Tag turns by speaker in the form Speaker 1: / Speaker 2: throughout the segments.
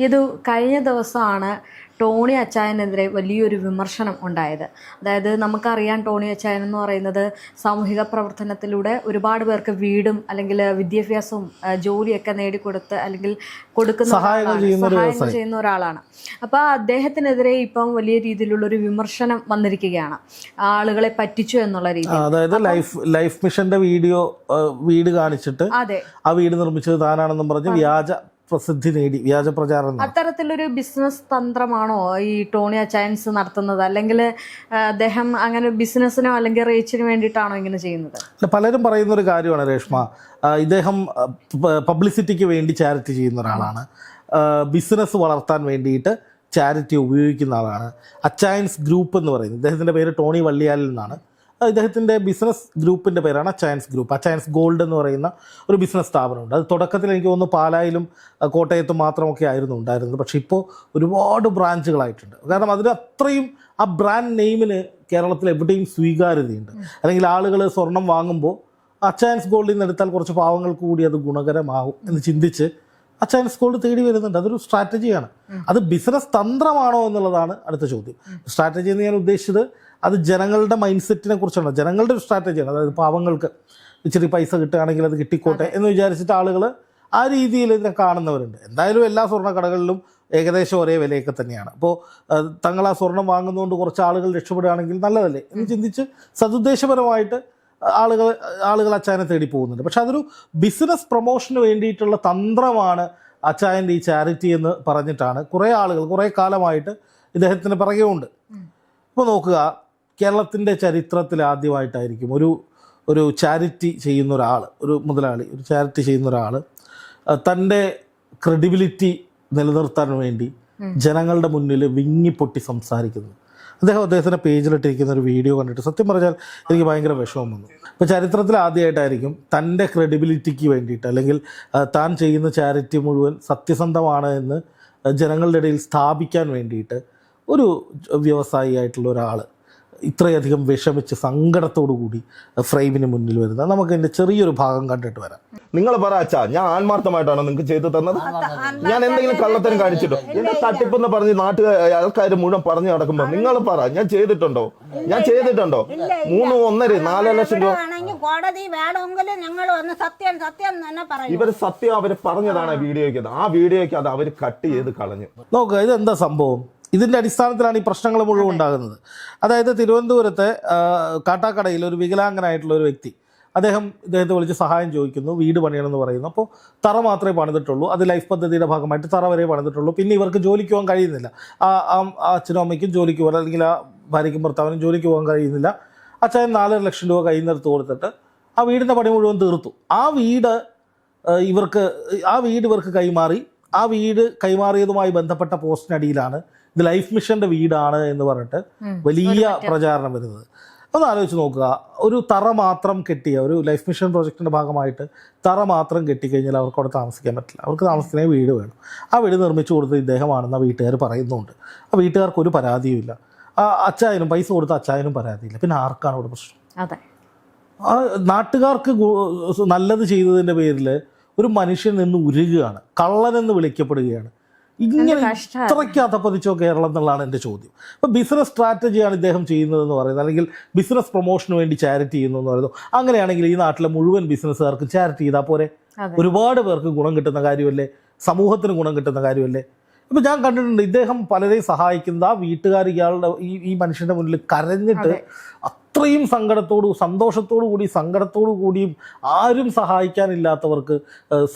Speaker 1: ഇത് കഴിഞ്ഞ ദിവസമാണ് ടോണി അച്ചായനെതിരെ വലിയൊരു വിമർശനം ഉണ്ടായത്. അതായത് നമുക്കറിയാം, ടോണി അച്ചായൻ എന്ന് പറയുന്നത് സാമൂഹിക പ്രവർത്തനത്തിലൂടെ ഒരുപാട് പേർക്ക് വീടും അല്ലെങ്കിൽ വിദ്യാഭ്യാസവും ജോലിയൊക്കെ നേടിക്കൊടുത്ത് അല്ലെങ്കിൽ കൊടുക്കുന്ന സഹായം ചെയ്യുന്ന ഒരാളാണ്. അപ്പോൾ അദ്ദേഹത്തിനെതിരെ ഇപ്പം വലിയ രീതിയിലുള്ളൊരു വിമർശനം വന്നിരിക്കുകയാണ്, ആളുകളെ പറ്റിച്ചു എന്നുള്ള രീതിയിൽ.
Speaker 2: അതായത് ലൈഫ് മിഷന്റെ വീട് കാണിച്ചിട്ട് ആ വീട് നിർമ്മിച്ചത് താനാണെന്നും പറഞ്ഞ് വ്യാജ പ്രസിദ്ധി നേടി, വ്യാജ പ്രചാരണം.
Speaker 1: അത്തരത്തിലൊരു ബിസിനസ് തന്ത്രമാണോ ഈ ടോണി അച്ചായൻസ് നടത്തുന്നത്, അല്ലെങ്കിൽ അദ്ദേഹം അങ്ങനെ ബിസിനസ്സിനോ അല്ലെങ്കിൽ റീച്ചിന് വേണ്ടിയിട്ടാണോ ഇങ്ങനെ ചെയ്യുന്നത്?
Speaker 2: പലരും പറയുന്ന ഒരു കാര്യമാണ് രേഷ്മ, ഇദ്ദേഹം പബ്ലിസിറ്റിക്ക് വേണ്ടി ചാരിറ്റി ചെയ്യുന്ന ഒരാളാണ്, ബിസിനസ് വളർത്താൻ വേണ്ടിയിട്ട് ചാരിറ്റി ഉപയോഗിക്കുന്ന ആളാണ്. അച്ചായൻസ് ഗ്രൂപ്പ് എന്ന് പറയുന്നത്, ഇദ്ദേഹത്തിൻ്റെ പേര് ടോണി വള്ളിയാലിൽ നിന്നാണ്. ഇദ്ദേഹത്തിൻ്റെ ബിസിനസ് ഗ്രൂപ്പിൻ്റെ പേരാണ് അച്ചായൻസ് ഗ്രൂപ്പ്. അച്ചായൻസ് ഗോൾഡ് എന്ന് പറയുന്ന ഒരു ബിസിനസ് സ്ഥാപനമുണ്ട്. അത് തുടക്കത്തിൽ എനിക്ക് തോന്നുന്നു പാലായിലും കോട്ടയത്തും മാത്രമൊക്കെ ആയിരുന്നു ഉണ്ടായിരുന്നത്. പക്ഷേ ഇപ്പോൾ ഒരുപാട് ബ്രാഞ്ചുകളായിട്ടുണ്ട്. കാരണം അതിന് അത്രയും ആ ബ്രാൻഡ് നെയിമിന് കേരളത്തിൽ എവിടെയും സ്വീകാര്യതയുണ്ട്. അല്ലെങ്കിൽ ആളുകൾ സ്വർണം വാങ്ങുമ്പോൾ അച്ചായൻസ് ഗോൾഡിൽ നിന്ന് എടുത്താൽ കുറച്ച് പാവങ്ങൾക്ക് കൂടി അത് ഗുണകരമാകും എന്ന് ചിന്തിച്ച് അച്ചായൻസ് ഗോൾഡ് തേടി വരുന്നുണ്ട്. അതൊരു സ്ട്രാറ്റജിയാണ്. അത് ബിസിനസ് തന്ത്രമാണോ എന്നുള്ളതാണ് അടുത്ത ചോദ്യം. സ്ട്രാറ്റജി എന്ന് ഞാൻ ഉദ്ദേശിച്ചത് അത് ജനങ്ങളുടെ മൈൻഡ് സെറ്റിനെ കുറിച്ചാണ്, ജനങ്ങളുടെ ഒരു സ്ട്രാറ്റജിയാണ്. അതായത് പാവങ്ങൾക്ക് ഇച്ചിരി പൈസ കിട്ടുകയാണെങ്കിൽ അത് കിട്ടിക്കോട്ടെ എന്ന് വിചാരിച്ചിട്ട് ആളുകൾ ആ രീതിയിൽ ഇതിനെ കാണുന്നവരുണ്ട്. എന്തായാലും എല്ലാ സ്വർണ്ണക്കടകളിലും ഏകദേശം ഒരേ വിലയൊക്കെ തന്നെയാണ്. അപ്പോൾ തങ്ങൾ ആ സ്വർണം വാങ്ങുന്നതുകൊണ്ട് കുറച്ച് ആളുകൾ രക്ഷപ്പെടുകയാണെങ്കിൽ നല്ലതല്ലേ എന്ന് ചിന്തിച്ച് സതുദ്ദേശപരമായിട്ട് ആളുകൾ അച്ചായനെ തേടി പോകുന്നുണ്ട്. പക്ഷെ അതൊരു ബിസിനസ് പ്രൊമോഷന് വേണ്ടിയിട്ടുള്ള തന്ത്രമാണ് അച്ചായൻ്റെ ഈ ചാരിറ്റി എന്ന് പറഞ്ഞിട്ടാണ് കുറേ ആളുകൾ കുറേ കാലമായിട്ട് ഇദ്ദേഹത്തിന് പിറകെയുണ്ട്. ഇപ്പോൾ നോക്കുക, കേരളത്തിൻ്റെ ചരിത്രത്തിൽ ആദ്യമായിട്ടായിരിക്കും ഒരു ചാരിറ്റി ചെയ്യുന്ന ഒരാൾ, ഒരു മുതലാളി ഒരു ചാരിറ്റി ചെയ്യുന്ന ഒരാൾ തൻ്റെ ക്രെഡിബിലിറ്റി നിലനിർത്താൻ വേണ്ടി ജനങ്ങളുടെ മുന്നിൽ വിങ്ങിപ്പൊട്ടി സംസാരിക്കുന്നത്. അദ്ദേഹത്തിൻ്റെ പേജിലിട്ടിരിക്കുന്ന ഒരു വീഡിയോ കണ്ടിട്ട് സത്യം പറഞ്ഞാൽ എനിക്ക് ഭയങ്കര വിഷമം വന്നു. ഇപ്പോൾ ചരിത്രത്തിൽ ആദ്യമായിട്ടായിരിക്കും തൻ്റെ ക്രെഡിബിലിറ്റിക്ക് വേണ്ടിയിട്ട്, അല്ലെങ്കിൽ താൻ ചെയ്യുന്ന ചാരിറ്റി മുഴുവൻ സത്യസന്ധമാണ് എന്ന് ജനങ്ങളുടെ ഇടയിൽ സ്ഥാപിക്കാൻ വേണ്ടിയിട്ട് ഒരു വ്യവസായി ആയിട്ടുള്ള ഒരാൾ ഇത്രയധികം വിഷമിച്ച് സങ്കടത്തോടു കൂടി ഫ്രെയിമിന് മുന്നിൽ വരുന്നത്. നമുക്ക് എൻ്റെ ചെറിയൊരു ഭാഗം കണ്ടിട്ട് വരാം.
Speaker 3: നിങ്ങൾ പറ അച്ഛാ, ഞാൻ ആത്മാർത്ഥമായിട്ടാണോ നിങ്ങൾക്ക് ചെയ്തു തന്നത്? ഞാൻ എന്തെങ്കിലും കള്ളത്തരം കാണിച്ചിട്ടോ? എന്റെ തട്ടിപ്പെന്ന് പറഞ്ഞ് ആൾക്കാർ മുഴുവൻ പറഞ്ഞു നടക്കുമ്പോൾ നിങ്ങൾ പറ, ഞാൻ ചെയ്തിട്ടുണ്ടോ? 3.5-4 ലക്ഷം രൂപ
Speaker 4: കോടതി വേണമെങ്കിൽ ഞങ്ങൾ ഒന്ന് സത്യം തന്നെ പറയും.
Speaker 3: ഇവർ സത്യം അവർ പറഞ്ഞതാണ് വീഡിയോയ്ക്ക്. ആ വീഡിയോയ്ക്ക് അത് അവർ കട്ട് ചെയ്ത് കളഞ്ഞു.
Speaker 2: നോക്കുക, ഇതെന്താ സംഭവം? ഇതിൻ്റെ അടിസ്ഥാനത്തിലാണ് ഈ പ്രശ്നങ്ങൾ മുഴുവൻ ഉണ്ടാകുന്നത്. അതായത് തിരുവനന്തപുരത്തെ കാട്ടാക്കടയിൽ ഒരു വികലാംഗനായിട്ടുള്ള ഒരു വ്യക്തി, ഇദ്ദേഹത്തെ വിളിച്ച് സഹായം ചോദിക്കുന്നു, വീട് പണിയണമെന്ന് പറയുന്നു. അപ്പോൾ തറ മാത്രമേ പണിതിട്ടുള്ളൂ, അത് ലൈഫ് പദ്ധതിയുടെ ഭാഗമായിട്ട് തറ വരെ പണിതിട്ടുള്ളൂ. പിന്നെ ഇവർക്ക് ജോലിക്ക് പോകാൻ കഴിയുന്നില്ല. ആ അച്ഛനും അമ്മയ്ക്കും ജോലിക്ക് പോകാൻ, അല്ലെങ്കിൽ ആ ഭാര്യയ്ക്കും ഭർത്താവിനും ജോലിക്ക് പോകാൻ കഴിയുന്നില്ല. അച്ഛൻ 4 ലക്ഷം രൂപ കയ്യിൽ നിന്നെടുത്ത് കൊടുത്തിട്ട് ആ വീടിൻ്റെ പണി മുഴുവൻ തീർത്തു. ആ വീട് ഇവർക്ക് കൈമാറി. ആ വീട് കൈമാറിയതുമായി ബന്ധപ്പെട്ട പോസ്റ്റിനടിയിലാണ് ഇത് ലൈഫ് മിഷന്റെ വീടാണ് എന്ന് പറഞ്ഞിട്ട് വലിയ പ്രചാരണം വരുന്നത്. ഒന്ന് ആലോചിച്ച് നോക്കുക, ഒരു തറ മാത്രം കെട്ടിയ ഒരു ലൈഫ് മിഷൻ പ്രോജക്റ്റിൻ്റെ ഭാഗമായിട്ട് തറ മാത്രം കെട്ടിക്കഴിഞ്ഞാൽ അവർക്ക് അവിടെ താമസിക്കാൻ പറ്റില്ല. അവർക്ക് താമസിക്കുന്ന വീട് വേണം. ആ വീട് നിർമ്മിച്ചു കൊടുത്തത് ഇദ്ദേഹമാണെന്ന് വീട്ടുകാർ പറയുന്നുണ്ട്. ആ വീട്ടുകാർക്ക് ഒരു പരാതിയുമില്ല. ആ അച്ചായനും പൈസ കൊടുത്ത അച്ചായനും പരാതിയില്ല. പിന്നെ ആർക്കാണ് ഇവിടെ പ്രശ്നം?
Speaker 1: അതെ,
Speaker 2: ആ നാട്ടുകാർക്ക് നല്ലത് ചെയ്തതിൻ്റെ പേരിൽ ഒരു മനുഷ്യൻ നിന്ന് ഉരുകുകയാണ്, കള്ളനെന്ന് വിളിക്കപ്പെടുകയാണ്. ഇങ്ങനെ ഇത്രയ്ക്ക് അധപ്പതിച്ചോ കേരളം എന്നുള്ളതാണ് എൻ്റെ ചോദ്യം. ഇപ്പോൾ ബിസിനസ് സ്ട്രാറ്റജിയാണ് ഇദ്ദേഹം ചെയ്യുന്നതെന്ന് പറയുന്നത്, അല്ലെങ്കിൽ ബിസിനസ് പ്രൊമോഷന് വേണ്ടി ചാരിറ്റി ചെയ്യുന്നു എന്ന് പറയുന്നു. അങ്ങനെയാണെങ്കിൽ ഈ നാട്ടിലെ മുഴുവൻ ബിസിനസ്സുകാർക്ക് ചാരിറ്റി ചെയ്താൽ പോരെ? ഒരുപാട് പേർക്ക് ഗുണം കിട്ടുന്ന കാര്യമല്ലേ, സമൂഹത്തിന് ഗുണം കിട്ടുന്ന കാര്യമല്ലേ? ഇപ്പം ഞാൻ കണ്ടിട്ടുണ്ട്, ഇദ്ദേഹം പലരെയും സഹായിക്കുന്നത് ആ വീട്ടുകാർ ഇയാളുടെ ഈ മനുഷ്യൻ്റെ മുന്നിൽ കരഞ്ഞിട്ട് അത്രയും സന്തോഷത്തോടു കൂടിയും ആരും സഹായിക്കാനില്ലാത്തവർക്ക്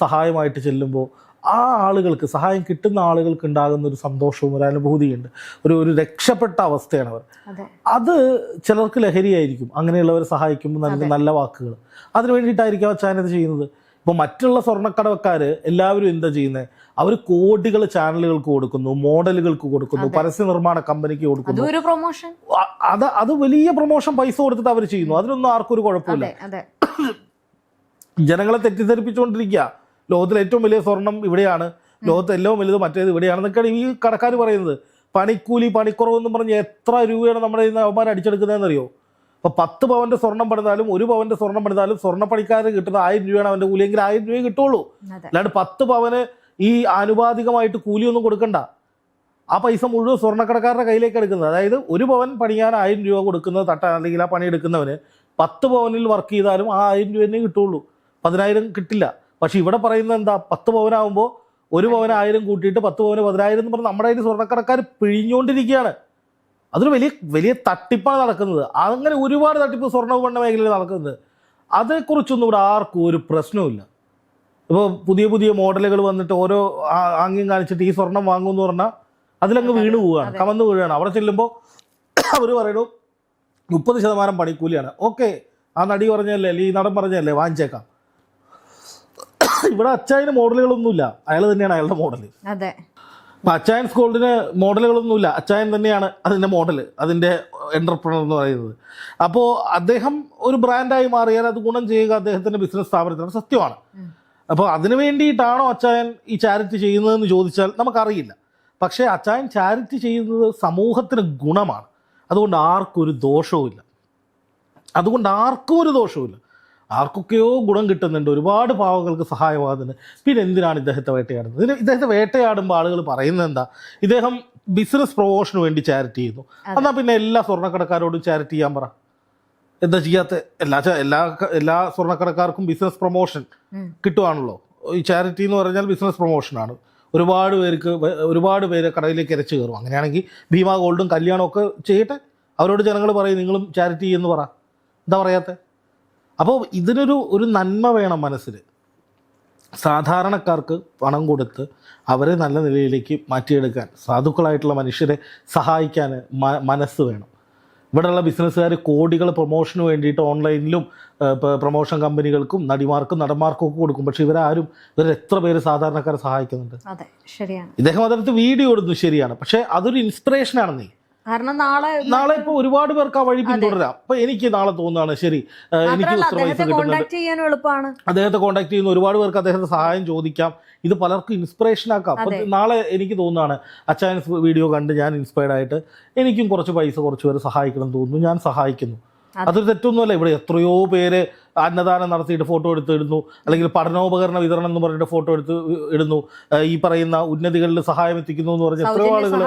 Speaker 2: സഹായമായിട്ട് ചെല്ലുമ്പോൾ ആ ആളുകൾക്ക്, സഹായം കിട്ടുന്ന ആളുകൾക്ക് ഉണ്ടാകുന്ന ഒരു സന്തോഷവും ഒരു അനുഭൂതിയുണ്ട്, ഒരു രക്ഷപ്പെട്ട അവസ്ഥയാണ് അവർ. അത് ചിലർക്ക് ലഹരിയായിരിക്കും, അങ്ങനെയുള്ളവരെ സഹായിക്കുമ്പോൾ നല്ല വാക്കുകൾ. അതിന് വേണ്ടിയിട്ടായിരിക്കും അച്ചായനത് ചെയ്യുന്നത്. ഇപ്പോൾ മറ്റുള്ള സ്വർണ്ണക്കടവക്കാർ എല്ലാവരും എന്താ ചെയ്യുന്നത്? അവർ കോടികൾ ചാനലുകൾക്ക് കൊടുക്കുന്നു, മോഡലുകൾക്ക് കൊടുക്കുന്നു, പരസ്യ നിർമ്മാണ കമ്പനിക്ക് കൊടുക്കുന്നു. അത് വലിയ പ്രൊമോഷൻ പൈസ കൊടുത്തിട്ട് അവർ ചെയ്യുന്നു. അതിനൊന്നും ആർക്കും ഒരു കുഴപ്പമില്ല. ജനങ്ങളെ തെറ്റിദ്ധരിപ്പിച്ചുകൊണ്ടിരിക്കുക. ലോകത്തിലെ ഏറ്റവും വലിയ സ്വർണം ഇവിടെയാണ്, ലോകത്തെ ഏറ്റവും വലുത് മറ്റേത് ഇവിടെയാണെന്നൊക്കെയാണ് ഈ കടക്കാർ പറയുന്നത്. പണിക്കുറവെന്നും പറഞ്ഞ് എത്ര രൂപയാണ് നമ്മുടെ അവന്മാർ അടിച്ചെടുക്കുന്നതെന്നറിയോ? അപ്പോൾ 10 പവൻ്റെ സ്വർണം പണിതാലും 1 പവൻ്റെ സ്വർണം പണിതാലും സ്വർണ്ണപ്പണിക്കാരന് കിട്ടുന്ന 1000 രൂപയാണ് അവൻ്റെ കൂലിയെങ്കിൽ 1000 രൂപയെ കിട്ടുള്ളൂ. അല്ലാണ്ട് 10 പവന് ഈ ആനുപാതികമായിട്ട് കൂലിയൊന്നും കൊടുക്കണ്ട. ആ പൈസ മുഴുവൻ സ്വർണ്ണക്കടക്കാരുടെ കയ്യിലേക്ക് എടുക്കുന്നത്. അതായത് 1 പവൻ പണിയാൻ 1000 രൂപ കൊടുക്കുന്നത് അല്ലെങ്കിൽ ആ പണിയെടുക്കുന്നവന് 10 പവനിൽ വർക്ക് ചെയ്താലും ആ 1000 രൂപ തന്നെ കിട്ടുള്ളൂ, 10,000 കിട്ടില്ല. പക്ഷെ ഇവിടെ പറയുന്നത് എന്താ, 10 പവനാകുമ്പോൾ 1 പവന് 1000 കൂട്ടിയിട്ട് 10 പവന് 10,000 എന്ന് പറഞ്ഞ് നമ്മുടെ കയ്യിൽ സ്വർണ്ണക്കടക്കാർ പിഴിഞ്ഞുകൊണ്ടിരിക്കുകയാണ്. അതൊരു വലിയ വലിയ തട്ടിപ്പാണ് നടക്കുന്നത്. അങ്ങനെ ഒരുപാട് തട്ടിപ്പ് സ്വർണ്ണ മേഖലയിൽ നടക്കുന്നത്. അതേക്കുറിച്ചൊന്നും ഇവിടെ ആർക്കും ഒരു പ്രശ്നവുമില്ല. ഇപ്പോൾ പുതിയ പുതിയ മോഡലുകൾ വന്നിട്ട് ഓരോ ആംഗ്യം കാണിച്ചിട്ട് ഈ സ്വർണം വാങ്ങുമെന്ന് പറഞ്ഞാൽ അതിലങ്ങ് വീണ് പോവുകയാണ്, കമന്ന് വീഴുകയാണ്. അവിടെ ചെല്ലുമ്പോൾ അവർ പറയണു 30% പണിക്കൂലിയാണ്. ഓക്കെ, ആ നടി പറഞ്ഞല്ലേ അല്ലെങ്കിൽ ഈ നടൻ പറഞ്ഞല്ലേ, വാങ്ങിച്ചേക്കാം. ഇവിടെ അച്ചായന് മോഡലുകളൊന്നുമില്ല, അയാൾ തന്നെയാണ് അയാളുടെ മോഡൽ.
Speaker 1: അതെ,
Speaker 2: അച്ചായൻസ് ഗോൾഡിന് മോഡലുകളൊന്നുമില്ല, അച്ചായൻ തന്നെയാണ് അതിൻ്റെ മോഡൽ, അതിൻ്റെ എൻ്റർപ്രണർ എന്ന് പറയുന്നത്. അപ്പോൾ അദ്ദേഹം ഒരു ബ്രാൻഡായി മാറിയാൽ അത് ഗുണം ചെയ്യുക അദ്ദേഹത്തിൻ്റെ ബിസിനസ് സ്ഥാപനത്തിന് സത്യമാണ്. അപ്പോൾ അതിനു വേണ്ടിയിട്ടാണോ അച്ചായൻ ഈ ചാരിറ്റി ചെയ്യുന്നതെന്ന് ചോദിച്ചാൽ നമുക്കറിയില്ല. പക്ഷേ അച്ചായൻ ചാരിറ്റി ചെയ്യുന്നത് സമൂഹത്തിന് ഗുണമാണ്. അതുകൊണ്ട് ആർക്കും ഒരു ദോഷവുമില്ല. ആർക്കൊക്കെയോ ഗുണം കിട്ടുന്നുണ്ട്, ഒരുപാട് പാവങ്ങൾക്ക് സഹായമാകുന്നുണ്ട്. പിന്നെ എന്തിനാണ് ഇദ്ദേഹത്തെ വേട്ടയാടുന്നത്? ഇദ്ദേഹത്തെ വേട്ടയാടുമ്പോൾ ആളുകൾ പറയുന്നത് എന്താ, ഇദ്ദേഹം ബിസിനസ് പ്രൊമോഷന് വേണ്ടി ചാരിറ്റി ചെയ്യുന്നു. എന്നാൽ പിന്നെ എല്ലാ സ്വർണ്ണക്കടക്കാരോടും ചാരിറ്റി ചെയ്യാൻ പറ. എന്താ ചെയ്യാത്ത? എല്ലാ സ്വർണ്ണക്കടക്കാർക്കും ബിസിനസ് പ്രൊമോഷൻ കിട്ടുവാണല്ലോ. ഈ ചാരിറ്റി എന്ന് പറഞ്ഞാൽ ബിസിനസ് പ്രൊമോഷനാണ്. ഒരുപാട് പേര് കടയിലേക്ക് ഇരച്ചു കയറും. അങ്ങനെയാണെങ്കിൽ ഭീമ ഗോൾഡും കല്യാണവും ഒക്കെ ചെയ്യട്ടെ. അവരോട് ജനങ്ങൾ പറയും നിങ്ങളും ചാരിറ്റി ചെയ്യുമെന്ന് പറ. എന്താ പറയാത്ത? അപ്പോൾ ഇതിനൊരു നന്മ വേണം മനസ്സിൽ. സാധാരണക്കാർക്ക് പണം കൊടുത്ത് അവരെ നല്ല നിലയിലേക്ക് മാറ്റിയെടുക്കാൻ, സാധുക്കളായിട്ടുള്ള മനുഷ്യരെ സഹായിക്കാൻ മനസ്സ് വേണം. ഇവിടെയുള്ള ബിസിനസ്സുകാർ കോടികൾ പ്രൊമോഷന് വേണ്ടിയിട്ട് ഓൺലൈനിലും പ്രൊമോഷൻ കമ്പനികൾക്കും നടിമാർക്കും നടന്മാർക്കും ഒക്കെ കൊടുക്കും. പക്ഷെ ഇവർ എത്ര പേര് സാധാരണക്കാരെ സഹായിക്കുന്നുണ്ട്?
Speaker 1: അതെ, ശരിയാണ്.
Speaker 2: ഇദ്ദേഹം അതിനകത്ത് വീഡിയോ ഇടുന്നു, ശരിയാണ്. പക്ഷെ അതൊരു ഇൻസ്പിറേഷനാണ്.
Speaker 1: കാരണം
Speaker 2: നാളെ ഇപ്പോൾ ഒരുപാട് പേർക്ക് ആ വഴി പിന്തുടരാം. അപ്പൊ എനിക്ക് നാളെ തോന്നുകയാണ് ശരി, എനിക്ക് ഇത്ര പൈസ കിട്ടുന്നുണ്ട്, അദ്ദേഹത്തെ കോൺടാക്ട് ചെയ്യുന്ന ഒരുപാട് പേർക്ക് അദ്ദേഹത്തെ സഹായം ചോദിക്കാം. ഇത് പലർക്കും ഇൻസ്പിറേഷൻ ആക്കാം. അപ്പൊ നാളെ എനിക്ക് തോന്നുന്നതാണ് അച്ചായൻ വീഡിയോ കണ്ട് ഞാൻ ഇൻസ്പയർഡ് ആയിട്ട് എനിക്കും കുറച്ച് പേര് സഹായിക്കണം എന്ന് തോന്നുന്നു, ഞാൻ സഹായിക്കുന്നു. അതൊരു തെറ്റൊന്നുമല്ല. ഇവിടെ എത്രയോ പേര് അന്നദാനം നടത്തിയിട്ട് ഫോട്ടോ എടുത്ത് ഇടുന്നു, അല്ലെങ്കിൽ പഠനോപകരണ വിതരണം എന്ന് പറഞ്ഞിട്ട് ഫോട്ടോ എടുത്ത് ഇടുന്നു, ഈ പറയുന്ന ഉന്നതികളിൽ സഹായം എത്തിക്കുന്നു എന്ന് പറഞ്ഞ എത്രയോ ആളുകൾ,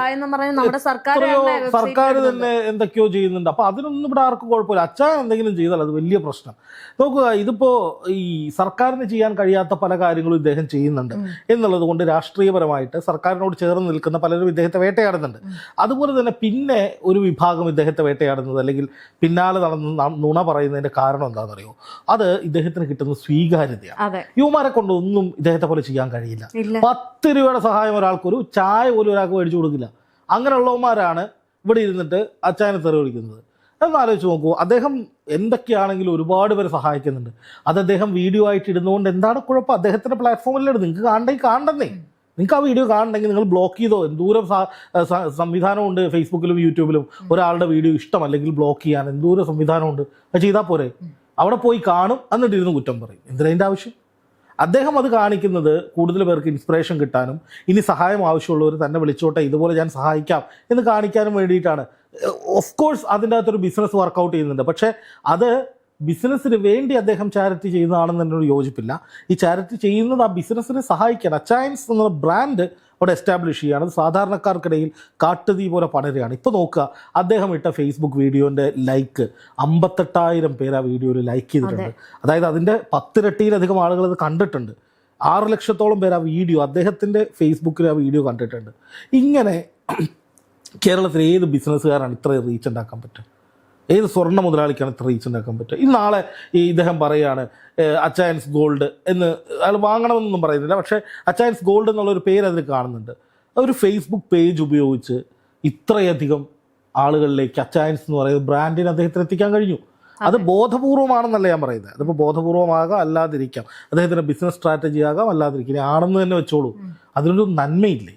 Speaker 2: സർക്കാർ തന്നെ എന്തൊക്കെയോ ചെയ്യുന്നുണ്ട്. അപ്പൊ അതിനൊന്നും ഇവിടെ ആർക്കും കുഴപ്പമില്ല. അച്ചായൻ എന്തെങ്കിലും ചെയ്താൽ അത് വലിയ പ്രശ്നം. നോക്കുക, ഇതിപ്പോ ഈ സർക്കാരിന് ചെയ്യാൻ കഴിയാത്ത പല കാര്യങ്ങളും ഇദ്ദേഹം ചെയ്യുന്നുണ്ട് എന്നുള്ളത് കൊണ്ട് രാഷ്ട്രീയപരമായിട്ട് സർക്കാരിനോട് ചേർന്ന് നിൽക്കുന്ന പലരും ഇദ്ദേഹത്തെ വേട്ടയാടുന്നുണ്ട്. അതുപോലെ തന്നെ പിന്നെ ഒരു വിഭാഗം ഇദ്ദേഹത്തെ വേട്ടയാടുന്നത് അല്ലെങ്കിൽ പിന്നാലെ നടന്ന് നുണ പറയുന്നതിന്റെ കാരണം എന്താണെന്നറിയോ? അത് ഇദ്ദേഹത്തിന് കിട്ടുന്ന സ്വീകാര്യതയാണ്. യുവമാരെ കൊണ്ടൊന്നും ഇദ്ദേഹത്തെ പോലെ ചെയ്യാൻ കഴിയില്ല. 10 രൂപയുടെ സഹായം ഒരാൾക്കൊരു ചായ പോലും ഒരാൾക്ക് മേടിച്ചു കൊടുക്കില്ല. അങ്ങനെയുള്ളവന്മാരാണ് ഇവിടെ ഇരുന്നിട്ട് അച്ചായനെ തെറി വിളിക്കുന്നത്. എന്നാലോചിച്ച് നോക്കൂ, അദ്ദേഹം എന്തൊക്കെയാണെങ്കിലും ഒരുപാട് പേര് സഹായിക്കുന്നുണ്ട്. അത് അദ്ദേഹം വീഡിയോ ആയിട്ട് ഇടുന്നതുകൊണ്ട് എന്താണ് കുഴപ്പം? അദ്ദേഹത്തിന്റെ പ്ലാറ്റ്ഫോമിൽ ഇടും. നിങ്ങൾക്ക് കാണണ്ടെന്നേ. നിങ്ങൾക്ക് ആ വീഡിയോ കാണണമെങ്കിൽ നിങ്ങൾ ബ്ലോക്ക് ചെയ്തോ. എന്തോരം സംവിധാനമുണ്ട് ഫേസ്ബുക്കിലും യൂട്യൂബിലും. ഒരാളുടെ വീഡിയോ ഇഷ്ടമല്ലെങ്കിൽ ബ്ലോക്ക് ചെയ്യാൻ എന്തോരം സംവിധാനമുണ്ട്. അത് ചെയ്താൽ പോരെ? അവിടെ പോയി കാണും, എന്നിട്ട് ഇരുന്ന് കുറ്റം പറയും. എന്തിനതിൻ്റെ ആവശ്യം? അദ്ദേഹം അത് കാണിക്കുന്നത് കൂടുതൽ പേർക്ക് ഇൻസ്പിറേഷൻ കിട്ടാനും ഇനി സഹായം ആവശ്യമുള്ളവർ തന്നെ വിളിച്ചോട്ടെ, ഇതുപോലെ ഞാൻ സഹായിക്കാം എന്ന് കാണിക്കാനും വേണ്ടിയിട്ടാണ്. ഓഫ് കോഴ്സ് അതിൻ്റെ അകത്തൊരു ബിസിനസ് വർക്കൗട്ട് ചെയ്യുന്നുണ്ട്. പക്ഷേ അത് ബിസിനസ്സിന് വേണ്ടി അദ്ദേഹം ചാരിറ്റി ചെയ്യുന്നതാണെന്ന് എന്നോട് യോജിപ്പില്ല. ഈ ചാരിറ്റി ചെയ്യുന്നത് ആ ബിസിനസ്സിനെ സഹായിക്കാൻ. അച്ചായൻസ് എന്ന ബ്രാൻഡ് അവിടെ എസ്റ്റാബ്ലിഷ് ചെയ്യുകയാണ്. സാധാരണക്കാർക്കിടയിൽ കാട്ടുതീ പോലെ പടരുകയാണ്. ഇപ്പോൾ നോക്കുക, അദ്ദേഹം ഇട്ട ഫേസ്ബുക്ക് വീഡിയോൻ്റെ ലൈക്ക് 58,000 പേര് ആ വീഡിയോയിൽ ലൈക്ക് ചെയ്തിട്ടുണ്ട്. അതായത് അതിൻ്റെ 10 ഇരട്ടിയിലധികം ആളുകൾ അത് കണ്ടിട്ടുണ്ട്. 6 ലക്ഷത്തോളം പേര് ആ വീഡിയോ, അദ്ദേഹത്തിൻ്റെ ഫേസ്ബുക്കിൽ ആ വീഡിയോ കണ്ടിട്ടുണ്ട്. ഇങ്ങനെ കേരളത്തിൽ ഏത് ബിസിനസ്സുകാരാണ് ഇത്ര റീച്ച് ഉണ്ടാക്കാൻ പറ്റുക? ഏത് സ്വർണ്ണ മുതലാളിക്കാണ് ഇത്ര റീച്ച് ഉണ്ടാക്കാൻ പറ്റുക? ഈ നാളെ ഇദ്ദേഹം പറയുകയാണ് അച്ചായൻസ് ഗോൾഡ് എന്ന്, അയാൾ വാങ്ങണമെന്നൊന്നും പറയുന്നില്ല, പക്ഷേ അച്ചായൻസ് ഗോൾഡ് എന്നുള്ളൊരു പേര് അതിൽ കാണുന്നുണ്ട്. ഒരു ഫേസ്ബുക്ക് പേജ് ഉപയോഗിച്ച് ഇത്രയധികം ആളുകളിലേക്ക് അച്ചായൻസ് എന്ന് പറയുന്ന ബ്രാൻഡിനെ അദ്ദേഹത്തിന് എത്തിക്കാൻ കഴിഞ്ഞു. അത് ബോധപൂർവമാണെന്നല്ല ഞാൻ പറയുന്നത്. അതിപ്പോൾ ബോധപൂർവമാകാം, അല്ലാതിരിക്കാം. അദ്ദേഹത്തിൻ്റെ ബിസിനസ് സ്ട്രാറ്റജി ആകാം, അല്ലാതിരിക്കും. ആണെന്ന് തന്നെ വെച്ചോളൂ. അതിനൊരു നന്മയില്ലേ?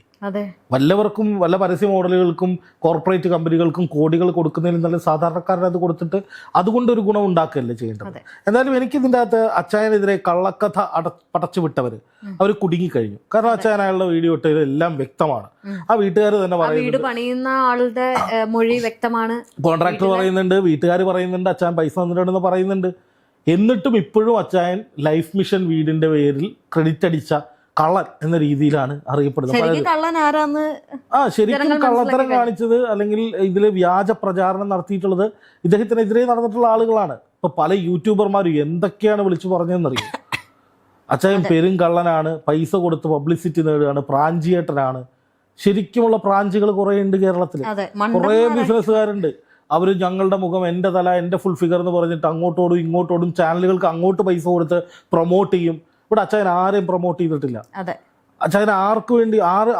Speaker 2: വല്ലവർക്കും വല്ല പരസ്യ മോഡലുകൾക്കും കോർപ്പറേറ്റ് കമ്പനികൾക്കും കോടികൾ കൊടുക്കുന്നതിൽ നല്ല സാധാരണക്കാരന് അത് കൊടുത്തിട്ട് അതുകൊണ്ടൊരു ഗുണം ഉണ്ടാക്കുകയല്ലേ ചെയ്യേണ്ടത്. എന്തായാലും എനിക്കിതിൻ്റെ അകത്ത് അച്ചായനെതിരെ കള്ളക്കഥ പടച്ചു വിട്ടവർ അവർ കുടുങ്ങിക്കഴിഞ്ഞു. കാരണം അച്ചായൻ അയാളുടെ വീഡിയോ ഇട്ടതിൽ എല്ലാം വ്യക്തമാണ്. ആ വീട്ടുകാർ തന്നെ പറയുന്നത്, കോൺട്രാക്ടർ പറയുന്നുണ്ട്, വീട്ടുകാർ പറയുന്നുണ്ട്, അച്ചായൻ പൈസ തന്നിട്ടുണ്ടെന്ന് പറയുന്നുണ്ട്. എന്നിട്ടും ഇപ്പോഴും അച്ചായൻ ലൈഫ് മിഷൻ വീടിൻ്റെ പേരിൽ ക്രെഡിറ്റ് അടിച്ച കള്ളൻ എന്ന രീതിയിലാണ് അറിയപ്പെടുന്നത്.
Speaker 1: ശരിക്കും കള്ളൻ ആരാന്ന്
Speaker 2: ശരിക്കും
Speaker 1: ജനങ്ങൾ
Speaker 2: കള്ളത്തരം
Speaker 1: മനസ്സിലാക്കി
Speaker 2: കാണിച്ചത് അല്ലെങ്കിൽ ഇതിൽ വ്യാജ പ്രചാരണം നടത്തിയിട്ടുള്ളത് ഇദ്ദേഹത്തിനെതിരെ നടന്നിട്ടുള്ള ആളുകളാണ്. ഇപ്പൊ പല യൂട്യൂബർമാരും എന്തൊക്കെയാണ് വിളിച്ചു പറഞ്ഞതെന്നറിയും. അച്ചായൻ പെരും കള്ളനാണ്, പൈസ കൊടുത്ത് പബ്ലിസിറ്റി നേടുകയാണ്, പ്രാഞ്ചിയേട്ടനാണ്. ശരിക്കുമുള്ള പ്രാഞ്ചികൾ കുറേ ഉണ്ട് കേരളത്തിൽ.
Speaker 1: അതെ,
Speaker 2: കുറേ ബിസിനസ്സുകാരുണ്ട്. അവർ ഞങ്ങളുടെ മുഖം, എൻ്റെ തല, എൻ്റെ ഫുൾ ഫിഗർ എന്ന് പറഞ്ഞിട്ട് അങ്ങോട്ടോടും ഇങ്ങോട്ടോടും ചാനലുകൾക്ക് അങ്ങോട്ട് പൈസ കൊടുത്ത് പ്രൊമോട്ട് ചെയ്യും. ഇവിടെ അച്ചായൻ ആരെയും പ്രൊമോട്ട് ചെയ്തിട്ടില്ല.
Speaker 1: അതെ,
Speaker 2: അച്ചായൻ ആർക്ക് വേണ്ടി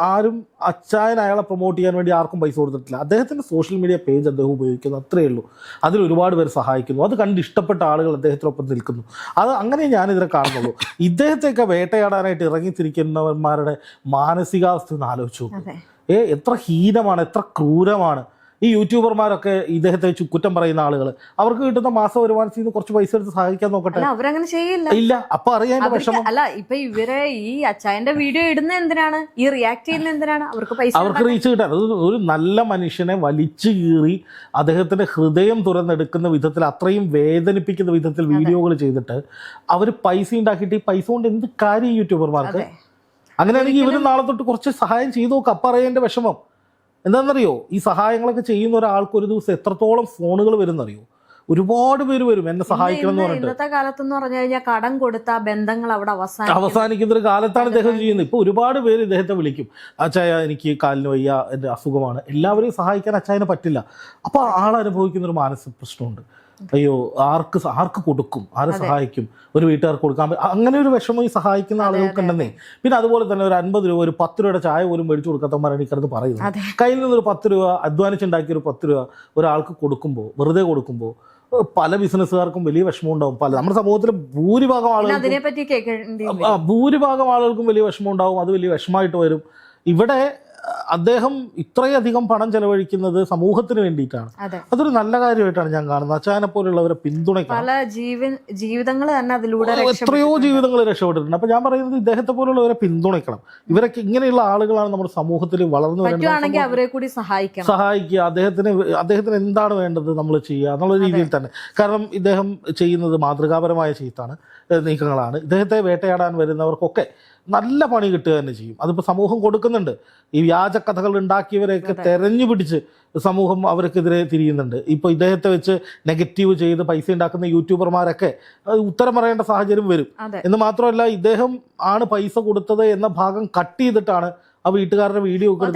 Speaker 2: ആരും അച്ചായൻ അയാളെ പ്രൊമോട്ട് ചെയ്യാൻ വേണ്ടി ആർക്കും പൈസ കൊടുത്തിട്ടില്ല. അദ്ദേഹത്തിൻ്റെ സോഷ്യൽ മീഡിയ പേജ് അദ്ദേഹം ഉപയോഗിക്കുന്നു, അത്രയേ ഉള്ളൂ. അതിൽ ഒരുപാട് പേര് സഹായിക്കുന്നു, അത് കണ്ട് ഇഷ്ടപ്പെട്ട ആളുകൾ അദ്ദേഹത്തിനൊപ്പം നിൽക്കുന്നു. അത് അങ്ങനെ ഞാനിതിനെ കാണുന്നുള്ളൂ. ഇദ്ദേഹത്തെയൊക്കെ വേട്ടയാടാനായിട്ട് ഇറങ്ങിത്തിരിക്കുന്നവന്മാരുടെ മാനസികാവസ്ഥ ഒന്ന് ആലോചിച്ചു നോക്കും. എത്ര ഹീനമാണ്, എത്ര ക്രൂരമാണ്. ഈ യൂട്യൂബർമാരൊക്കെ ഇദ്ദേഹത്തെ കുറ്റം പറയുന്ന ആളുകൾ, അവർക്ക് കിട്ടുന്ന മാസ വരുമാനത്തിൽ നിന്ന് കുറച്ച് പൈസ എടുത്ത് സഹായിക്കാൻ നോക്കട്ടെ.
Speaker 1: അവരങ്ങനെ ചെയ്യില്ല.
Speaker 2: ഇല്ല, അപ്പൊ അറിയാൻ വിഷമം.
Speaker 1: അല്ല, ഇപ്പൊ ഇവരെ ഈ അച്ചായന്റെ വീഡിയോ ഇടുന്ന എന്തിനാണ്, ഈ റിയാക്ട് ചെയ്യുന്ന എന്തിനാണ്? അവർക്ക് പൈസ, അവർക്ക്
Speaker 2: റീച്ച് കിട്ടാൻ. ഒരു നല്ല മനുഷ്യനെ വലിച്ചു കീറി അദ്ദേഹത്തിന്റെ ഹൃദയം തുറന്നെടുക്കുന്ന വിധത്തിൽ, അത്രയും വേദനിപ്പിക്കുന്ന വിധത്തിൽ വീഡിയോകൾ ചെയ്തിട്ട് അവർ പൈസ ഉണ്ടാക്കിയിട്ട് ഈ പൈസ കൊണ്ട് എന്ത് കാര്യം യൂട്യൂബർമാർക്ക്? അങ്ങനെയാണെങ്കിൽ ഇവര് നാളെ തൊട്ട് കുറച്ച് സഹായം ചെയ്തു നോക്ക്. അപ്പൊ അറിയേണ്ട വിഷമം എന്താണെന്നറിയോ? ഈ സഹായങ്ങളൊക്കെ ചെയ്യുന്ന ഒരാൾക്ക് ഒരു ദിവസം എത്രത്തോളം ഫോണുകൾ വരുന്നറിയോ? ഒരുപാട് പേര് വരും എന്നെ സഹായിക്കണം എന്ന് പറഞ്ഞിട്ട്.
Speaker 1: ഇന്നത്തെ കാലത്തെന്ന് പറഞ്ഞു കഴിഞ്ഞാൽ കടം കൊടുത്ത ബന്ധങ്ങൾ അവിടെ
Speaker 2: അവസാനിക്കുന്ന ഒരു കാലത്താണ് ഇദ്ദേഹം ചെയ്യുന്നത്. ഇപ്പൊ ഒരുപാട് പേര് ഇദ്ദേഹത്തെ വിളിക്കും, അച്ചായ എനിക്ക് കാലിന് വയ്യ, എൻ്റെ അസുഖമാണ്. എല്ലാവരെയും സഹായിക്കാൻ അച്ചായന് പറ്റില്ല. അപ്പൊ ആളനുഭവിക്കുന്ന ഒരു മാനസിക പ്രശ്നമുണ്ട്. അയ്യോ, ആർക്ക് കൊടുക്കും, ആരെ സഹായിക്കും, ഒരു വീട്ടുകാർക്ക് കൊടുക്കാൻ അങ്ങനെ ഒരു വിഷമം ഈ സഹായിക്കുന്ന ആളുകൾക്കുണ്ടെന്നേ. പിന്നെ അതുപോലെ തന്നെ ഒരു 50 രൂപ, ഒരു 10 രൂപയുടെ ചായ പോലും മേടിച്ചു കൊടുക്കാത്തവന്മാരാണ് ഈ കിടന്ന് പറയുന്നത്. കയ്യിൽ നിന്നൊരു 10 രൂപ അധ്വാനിച്ചുണ്ടാക്കിയ ഒരു 10 രൂപ ഒരാൾക്ക് കൊടുക്കുമ്പോൾ, വെറുതെ കൊടുക്കുമ്പോൾ പല ബിസിനസ്സുകാർക്കും വലിയ വിഷമം ഉണ്ടാവും. നമ്മുടെ സമൂഹത്തിലെ ഭൂരിഭാഗം ആളുകൾക്കും വലിയ വിഷമം ഉണ്ടാവും. അത് വലിയ വിഷമമായിട്ട് വരും. ഇവിടെ അദ്ദേഹം ഇത്രയധികം പണം ചെലവഴിക്കുന്നത് സമൂഹത്തിന് വേണ്ടിയിട്ടാണ്. അതൊരു നല്ല കാര്യമായിട്ടാണ് ഞാൻ കാണുന്നത്. അച്ചായനെ പോലുള്ളവരെ പിന്തുണയ്ക്കണം.
Speaker 1: പല ജീവിതങ്ങൾ തന്നെ അതിലൂടെ
Speaker 2: എത്രയോ ജീവിതങ്ങൾ രക്ഷപ്പെട്ടിട്ടുണ്ട്. അപ്പൊ ഞാൻ പറയുന്നത് ഇദ്ദേഹത്തെ പോലുള്ളവരെ പിന്തുണയ്ക്കണം. ഇവരൊക്കെ ഇങ്ങനെയുള്ള ആളുകളാണ് നമ്മുടെ സമൂഹത്തിൽ വളർന്നു വരുന്നത്.
Speaker 1: അവരെ കൂടി
Speaker 2: സഹായിക്കുക. അദ്ദേഹത്തിന് എന്താണ് വേണ്ടത് നമ്മൾ ചെയ്യുക എന്നുള്ള രീതിയിൽ തന്നെ. കാരണം ഇദ്ദേഹം ചെയ്യുന്നത് മാതൃകാപരമായ നീക്കങ്ങളാണ്. ഇദ്ദേഹത്തെ വേട്ടയാടാൻ വരുന്നവർക്കൊക്കെ നല്ല പണി കിട്ടുക തന്നെ ചെയ്യും. അതിപ്പോൾ സമൂഹം കൊടുക്കുന്നുണ്ട്. ഈ വ്യാജ കഥകൾ ഉണ്ടാക്കിയവരെയൊക്കെ തെരഞ്ഞു പിടിച്ച് സമൂഹം അവർക്കെതിരെ തിരിയുന്നുണ്ട്. ഇപ്പോൾ ഇദ്ദേഹത്തെ വെച്ച് നെഗറ്റീവ് ചെയ്ത് പൈസ ഉണ്ടാക്കുന്ന യൂട്യൂബർമാരൊക്കെ ഉത്തരം പറയേണ്ട സാഹചര്യം വരും. എന്ന് മാത്രമല്ല, ഇദ്ദേഹം ആണ് പൈസ കൊടുത്തത് എന്ന ഭാഗം കട്ട് ചെയ്തിട്ടാണ് ആ വീട്ടുകാരുടെ വീഡിയോ ഒക്കെ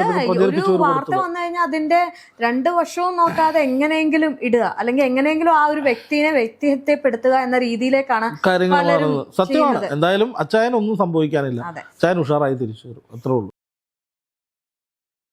Speaker 1: വാർത്ത വന്നു കഴിഞ്ഞാൽ അതിന്റെ 2 വർഷവും നോക്കാതെ എങ്ങനെയെങ്കിലും ഇടുക, അല്ലെങ്കിൽ എങ്ങനെയെങ്കിലും ആ ഒരു വ്യക്തിത്വപ്പെടുത്തുക എന്ന രീതിയിലേക്കാണ്
Speaker 2: കാര്യങ്ങൾ മാറുന്നത്. സത്യമാണ്. എന്തായാലും അച്ചായൻ ഒന്നും സംഭവിക്കാനില്ല. അച്ചായൻ ഉഷാറായി തിരിച്ചു വരും, അത്രേ ഉള്ളൂ.